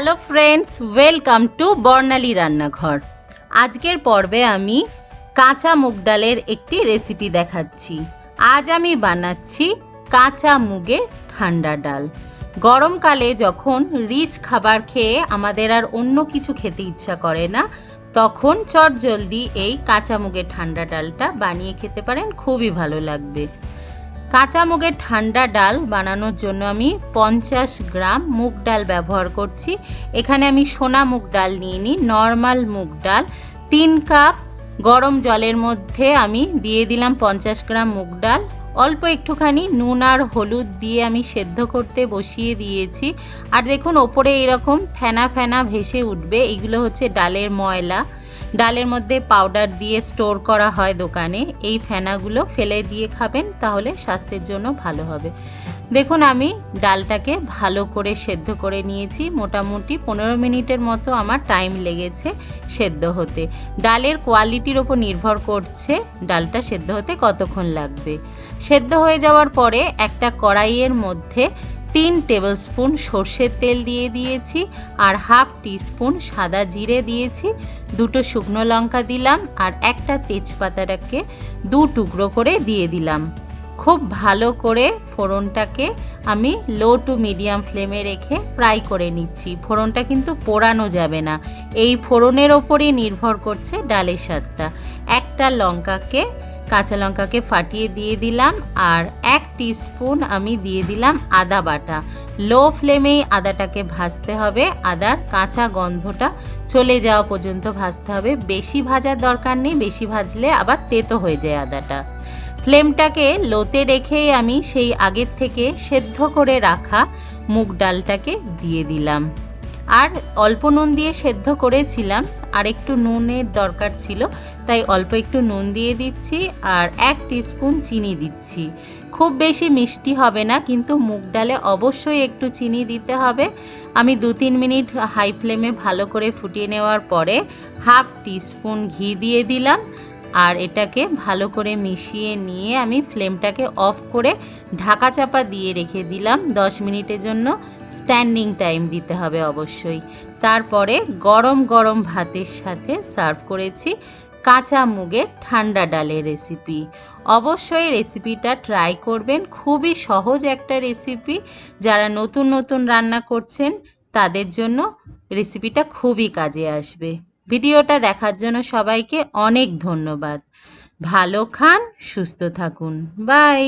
Hello friends, welcome to বর্ণালী রান্নাঘর। আজকের পর্বে আমি কাঁচা মুগ ডালের একটি রেসিপি দেখাচ্ছি। আজ আমি বানাচ্ছি কাঁচা মুগের ঠান্ডা ডাল। গরমকালে যখন রিচ খাবার খেয়ে আমাদের আর অন্য কিছু খেতে ইচ্ছা করে না, তখন চটজলদি এই কাঁচা মুগের ঠান্ডা ডালটা বানিয়ে খেতে পারেন, খুবই ভালো লাগবে। কাঁচা মুগের ঠান্ডা ডাল বানানোর জন্য আমি 50 গ্রাম মুগ ডাল ব্যবহার করছি। এখানে আমি সোনা মুগ ডাল নিয়ে নিই, নর্মাল মুগ ডাল 3 কাপ গরম জলের মধ্যে আমি দিয়ে দিলাম 50 গ্রাম মুগ ডাল। অল্প একটুখানি নুন আর হলুদ দিয়ে আমি সেদ্ধ করতে বসিয়ে দিয়েছি। আর দেখুন ওপরে এরকম ফেনা ফেনা ভেসে উঠবে, এগুলো হচ্ছে ডালের ময়লা। ডালের মধ্যে পাউডার দিয়ে স্টোর করা হয় দোকানে, এই ফেনাগুলো ফেলে দিয়ে খাবেন, তাহলে স্বাস্থ্যের জন্য ভালো হবে। দেখুন আমি ডালটাকে ভালো করে সেদ্ধ করে নিয়েছি, মোটামুটি 15 মিনিটের মতো আমার টাইম লেগেছে সেদ্ধ হতে। ডালের কোয়ালিটির ওপর নির্ভর করছে ডালটা সেদ্ধ হতে কতক্ষণ লাগবে। সেদ্ধ হয়ে যাওয়ার পরে একটা কড়াইয়ের মধ্যে 3 টেবিল স্পুন সর্ষের তেল দিয়ে দিয়েছি, আর হাফ টিস্পুন সাদা জিরে দিয়েছি, 2টো শুকনো লঙ্কা দিলাম, আর একটা তেজপাতাটাকে 2 টুকরো করে দিয়ে দিলাম। খুব ভালো করে ফোড়নটাকে আমি লো টু মিডিয়াম ফ্লেমে রেখে ফ্রাই করে নিচ্ছি। ফোড়নটা কিন্তু পোড়ানো যাবে না, এই ফোড়নের ওপরই নির্ভর করছে ডালের স্বাদটা। একটা কাঁচা লঙ্কাকে ফাটিয়ে দিয়ে দিলাম, আর 1 টিস্পুন আমি দিয়ে দিলাম আদা বাটা। লো ফ্লেমেই আদাটাকে ভাজতে হবে, আদার কাঁচা গন্ধটা চলে যাওয়া পর্যন্ত ভাজতে হবে। বেশি ভাজার দরকার নেই, বেশি ভাজলে আবার তেতো হয়ে যায় আদাটা। ফ্লেমটাকে লোতে রেখেই আমি সেই আগের থেকে সেদ্ধ করে রাখা মুগ ডালটাকে দিয়ে দিলাম। আর অল্প নুন দিয়ে সেদ্ধ করেছিলাম, আর একটু নুনের দরকার ছিল, তাই অল্প একটু নুন দিয়ে দিচ্ছি, আর 1 টিস্পুন চিনি দিচ্ছি। খুব বেশি মিষ্টি হবে না, কিন্তু মুগ ডালে অবশ্যই একটু চিনি দিতে হবে। আমি 2-3 মিনিট হাই ফ্লেমে ভালো করে ফুটিয়ে নেওয়ার পরে হাফ টিস্পুন ঘি দিয়ে দিলাম, আর এটাকে ভালো করে মিশিয়ে নিয়ে আমি ফ্লেমটাকে অফ করে ঢাকা চাপা দিয়ে রেখে দিলাম 10 মিনিটের জন্য। স্ট্যান্ডিং টাইম দিতে হবে অবশ্যই। তারপরে গরম গরম ভাতের সাথে সার্ভ করেছি কাঁচা মুগের ঠান্ডা ডালের রেসিপি। অবশ্যই রেসিপিটা ট্রাই করবেন, খুবই সহজ একটা রেসিপি। যারা নতুন নতুন রান্না করছেন তাদের জন্য রেসিপিটা খুবই কাজে আসবে। ভিডিওটা দেখার জন্য সবাইকে অনেক ধন্যবাদ। ভালো খান, সুস্থ থাকুন, বাই।